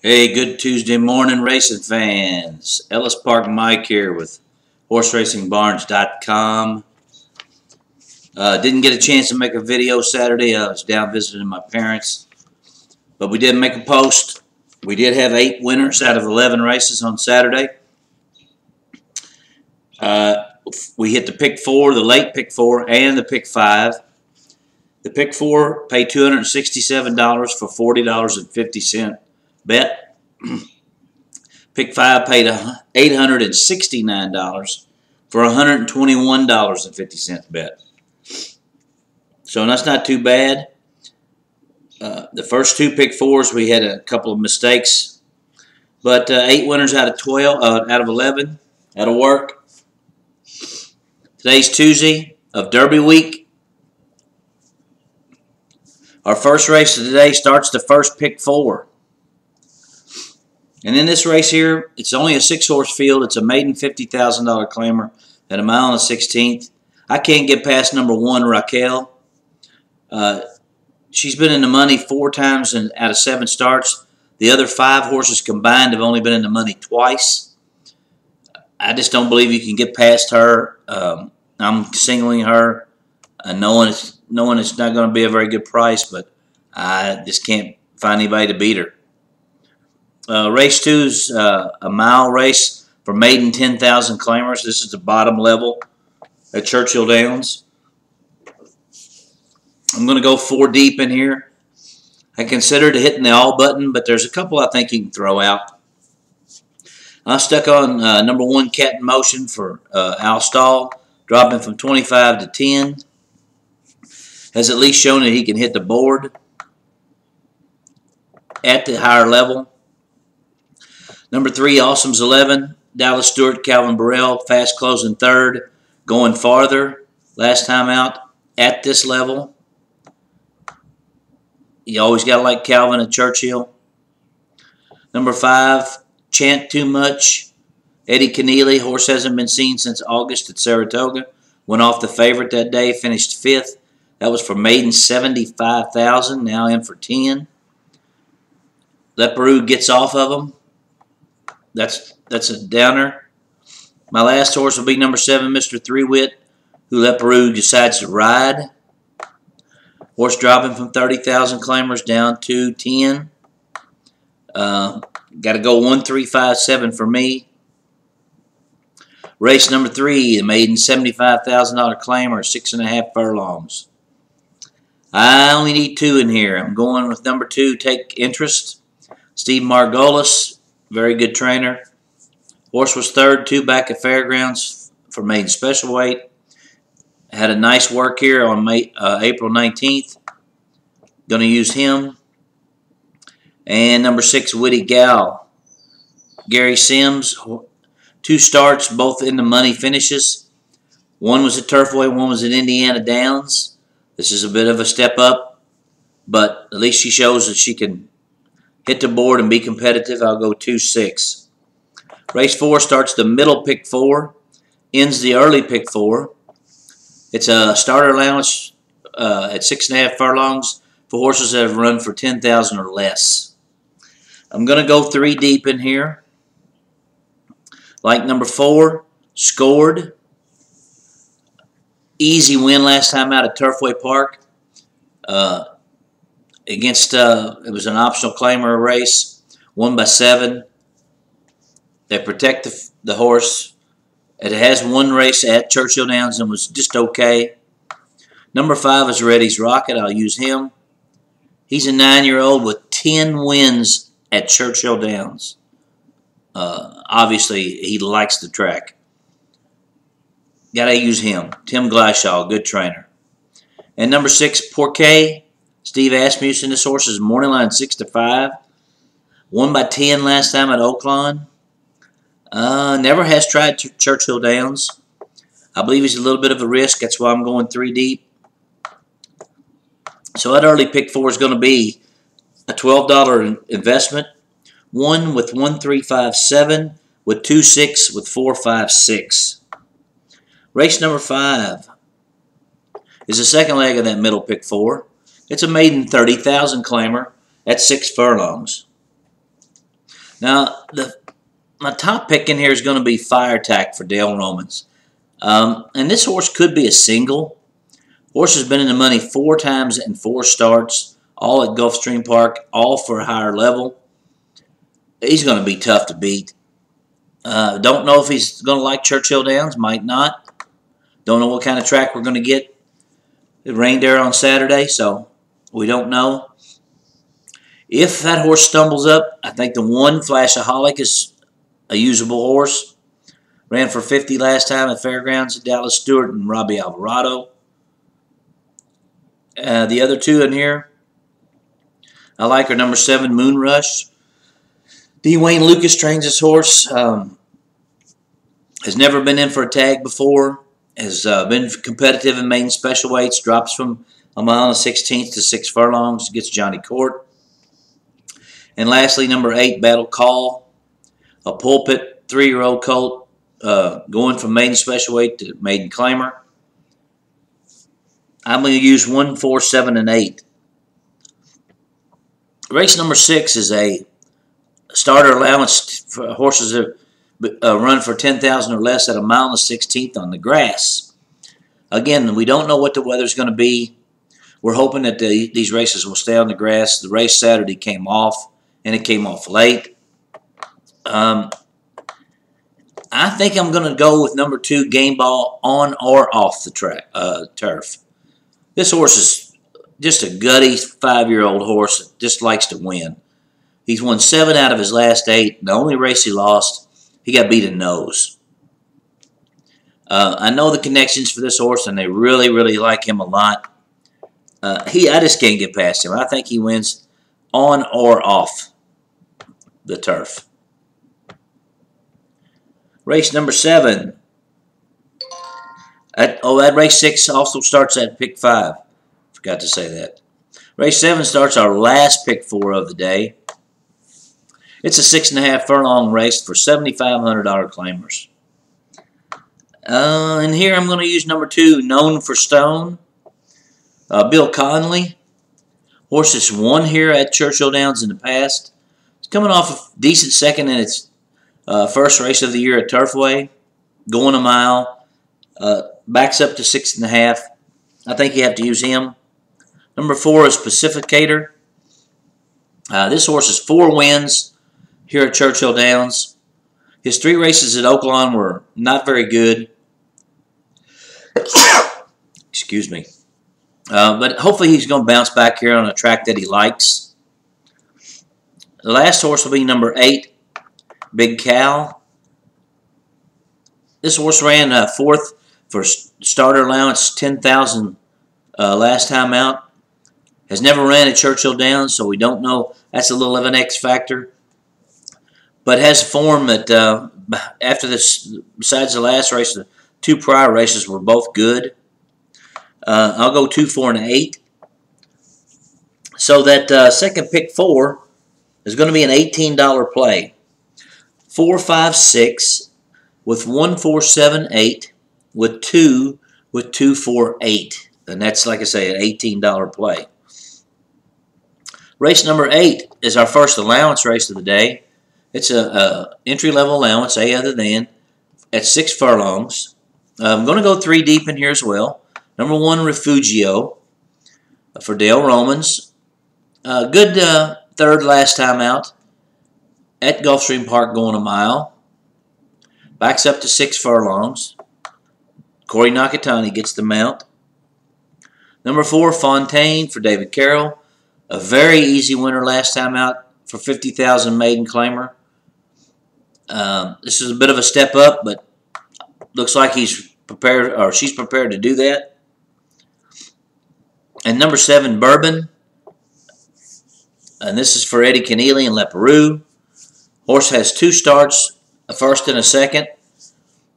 Hey, good Tuesday morning, racing fans. Ellis Park Mike here with HorseRacingBarns.com. Didn't get a chance to make a video Saturday. I was down visiting my parents. But we did make a post. We did have 8 winners out of 11 races on Saturday. We hit the pick 4, the late pick 4, and the pick 5. The pick 4 paid $267 for $40.50 bet. Pick 5 paid $869 for $121.50 bet. So that's not too bad. The first 2 pick 4s we had a couple of mistakes, but 8 winners out of 12, out of 11. That'll work. Today's Tuesday of Derby Week. Our first race of today starts the first pick 4. And in this race here, it's only a 6-horse field. It's a maiden $50,000 claimer at a mile and 1/16. I can't get past number 1, Raquel. She's been in the money 4 times out of 7 starts. The other 5 horses combined have only been in the money twice. I just don't believe you can get past her. I'm singling her, knowing it's not going to be a very good price, but I just can't find anybody to beat her. Race 2 is a mile race for maiden 10,000 claimers. This is the bottom level at Churchill Downs. I'm going to go 4 deep in here. I considered hitting the all button, but there's a couple I think you can throw out. I stuck on number 1, Cat in Motion for Al Stahl, dropping from 25 to 10. Has at least shown that he can hit the board at the higher level. Number 3, Awesome's 11. Dallas Stewart, Calvin Burrell, fast closing 3rd. Going farther last time out at this level. You always got to like Calvin at Churchill. Number 5, Chant Too Much. Eddie Keneally, horse hasn't been seen since August at Saratoga. Went off the favorite that day, finished 5th. That was for maiden $75,000, now in for 10. Leparoux gets off of him. That's a downer. My last horse will be number 7, Mr. 3-Wit, who Leparoux decides to ride. Horse dropping from 30,000 claimers down to 10. Got to go 1, 3, 5, 7 for me. Race number 3, the maiden $75,000 claimer, 6.5 furlongs. I only need 2 in here. I'm going with number 2, Take Interest. Steve Margolis, very good trainer. Horse was 3rd, 2 back at Fairgrounds for maiden special weight. Had a nice work here on April 19th. Going to use him. And number 6, Witty Gal. Gary Sims, 2 starts, both in the money finishes. One was at Turfway, one was at Indiana Downs. This is a bit of a step up, but at least she shows that she can hit the board and be competitive. I'll go 2-6. Race 4 starts the middle pick 4, ends the early pick 4. It's a starter allowance at 6.5 furlongs for horses that have run for 10,000 or less. I'm going to go 3 deep in here. Like number 4, Scored. Easy win last time out at Turfway Park. Against, it was an optional claimer race, won by 7. They protect the horse. It has 1 race at Churchill Downs and was just okay. Number 5 is Reddy's Rocket. I'll use him. He's a 9-year-old with 10 wins at Churchill Downs. Obviously, he likes the track. Got to use him. Tim Gleishaw, good trainer. And number 6, Porquet. Steve Asmussen. This horse is morning line 6-5. Won by 10 last time at Oaklawn. Never has tried Churchill Downs. I believe he's a little bit of a risk. That's why I'm going 3 deep. So that early pick 4 is going to be a $12 investment. 1 with 1, 3, 5, 7. With 2, 6. With 4, 5, 6. Race number 5 is the second leg of that middle pick 4. It's a maiden 30,000 claimer at 6 furlongs. Now, my top pick in here is going to be Fire Attack for Dale Romans. And this horse could be a single. Horse has been in the money 4 times in 4 starts, all at Gulfstream Park, all for a higher level. He's going to be tough to beat. Don't know if he's going to like Churchill Downs, might not. Don't know what kind of track we're going to get. It rained there on Saturday, so we don't know. If that horse stumbles up, I think the one Flashaholic is a usable horse. Ran for 50 last time at Fairgrounds, Dallas Stewart and Robbie Alvarado. The other 2 in here, I like are number 7, Moon Rush. D. Wayne Lucas trains this horse. Has never been in for a tag before. Has been competitive in maiden special weights. Drops from a mile and 1/16 to 6 furlongs. Gets Johnny Court. And lastly, number 8, Battle Call. A pulpit 3-year-old colt going from maiden special weight to maiden claimer. I'm going to use 1, 4, 7, and 8. Race number 6 is a starter allowance for horses that run for 10,000 or less at a mile and 1/16 on the grass. Again, we don't know what the weather's going to be. We're hoping that these races will stay on the grass. The race Saturday came off, and it came off late. I think I'm going to go with number 2, Game Ball, on or off the turf. This horse is just a gutty 5-year-old horse that just likes to win. He's won 7 out of his last 8. The only race he lost, he got beat in nose. I know the connections for this horse, and they really, really like him a lot. I just can't get past him. I think he wins on or off the turf. Race number 7. That race 6 also starts at pick 5. Forgot to say that. Race 7 starts our last pick 4 of the day. It's a 6.5 furlong race for $7,500 claimers. And here I'm going to use number 2, Known for Stone. Bill Conley. Horse that's won here at Churchill Downs in the past. It's coming off a decent second in its first race of the year at Turfway. Going a mile. Backs up to 6.5. I think you have to use him. Number 4 is Pacificator. This horse has 4 wins here at Churchill Downs. His 3 races at Oaklawn were not very good. Excuse me. But hopefully he's going to bounce back here on a track that he likes. The last horse will be number 8, Big Cal. This horse ran 4th for starter allowance, 10,000 last time out. Has never ran at Churchill Downs, so we don't know. That's a little of an X factor. But has form that after this, besides the last race, the 2 prior races were both good. I'll go 2, 4, and 8. So that second pick 4 is going to be an $18 play. 4, 5, 6 with 1, 4, 7, 8 with 2, 4, 8. And that's, like I say, an $18 play. Race number 8 is our first allowance race of the day. It's a entry-level allowance, A other than, at 6 furlongs. I'm going to go 3 deep in here as well. Number 1, Refugio for Dale Romans. Good third last time out at Gulfstream Park going a mile. Backs up to 6 furlongs. Corey Nakatani gets the mount. Number 4, Fontaine for David Carroll. A very easy winner last time out for 50,000 maiden claimer. This is a bit of a step up, but looks like he's prepared, or she's prepared to do that. And number 7, Bourbon. And this is for Eddie Keneally and Leperoux. Horse has 2 starts, a first and a second.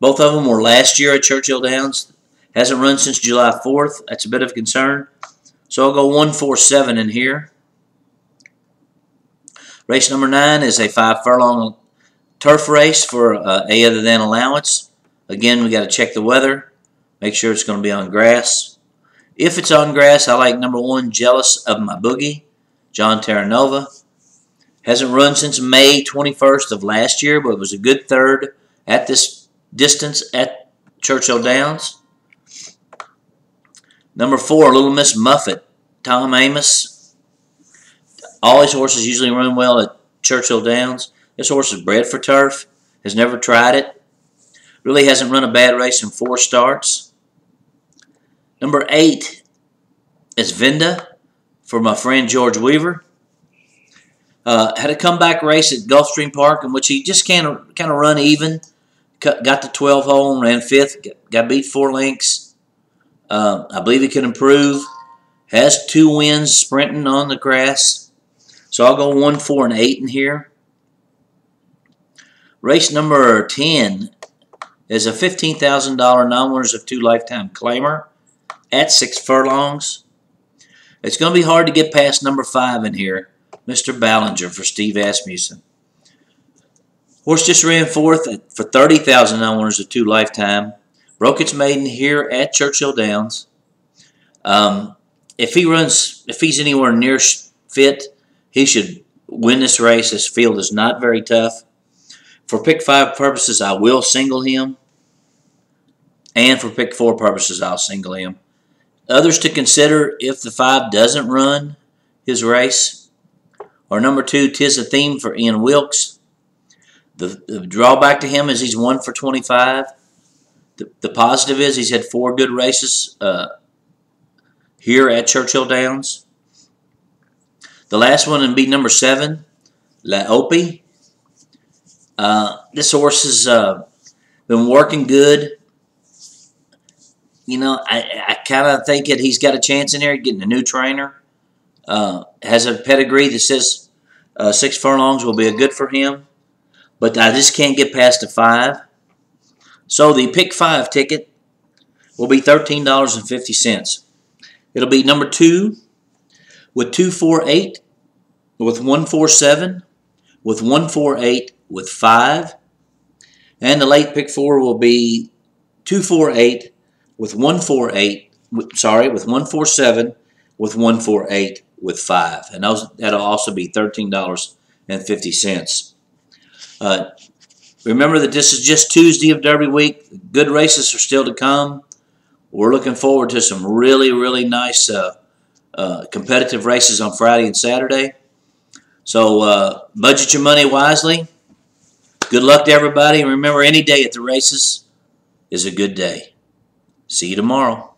Both of them were last year at Churchill Downs. Hasn't run since July 4th. That's a bit of a concern. So I'll go 1, 4, 7 in here. Race number 9 is a 5 furlong turf race for A other than allowance. Again, we got to check the weather. Make sure it's going to be on grass. If it's on grass, I like number 1, Jealous of My Boogie, John Terranova. Hasn't run since May 21st of last year, but was a good third at this distance at Churchill Downs. Number 4, Little Miss Muffet, Tom Amos. All these horses usually run well at Churchill Downs. This horse is bred for turf, has never tried it. Really hasn't run a bad race in 4 starts. Number 8 is Vinda for my friend George Weaver. Had a comeback race at Gulfstream Park in which he just kind of run even. Got the 12 hole and ran 5th. Got beat 4 lengths. I believe he can improve. Has 2 wins sprinting on the grass. So I'll go 1, 4, and 8 in here. Race number 10 is a $15,000 non-winners of 2 lifetime claimer at 6 furlongs. It's going to be hard to get past number 5 in here. Mr. Ballinger for Steve Asmussen. Horse just ran 4th for $30,000 non-winners of 2 lifetime. Broke its maiden here at Churchill Downs. If he's anywhere near fit, he should win this race. This field is not very tough. For pick 5 purposes, I will single him. And for pick 4 purposes, I'll single him. Others to consider if the 5 doesn't run his race are number 2, Tis a Theme for Ian Wilkes. The drawback to him is he's 1 for 25. The positive is he's had 4 good races here at Churchill Downs. The last one would be number 7, La Opie. This horse has been working good. You know, I kind of think that he's got a chance in there getting a new trainer. Has a pedigree that says 6 furlongs will be good for him. But I just can't get past a 5. So the pick 5 ticket will be $13.50. It'll be number 2 with 248, with 147, with 148, with 5. And the late pick 4 will be 248 with 148, with 147, with 148, with 5. And that'll also be $13.50. Remember that this is just Tuesday of Derby week. Good races are still to come. We're looking forward to some really, really nice competitive races on Friday and Saturday. So budget your money wisely. Good luck to everybody. And remember, any day at the races is a good day. See you tomorrow.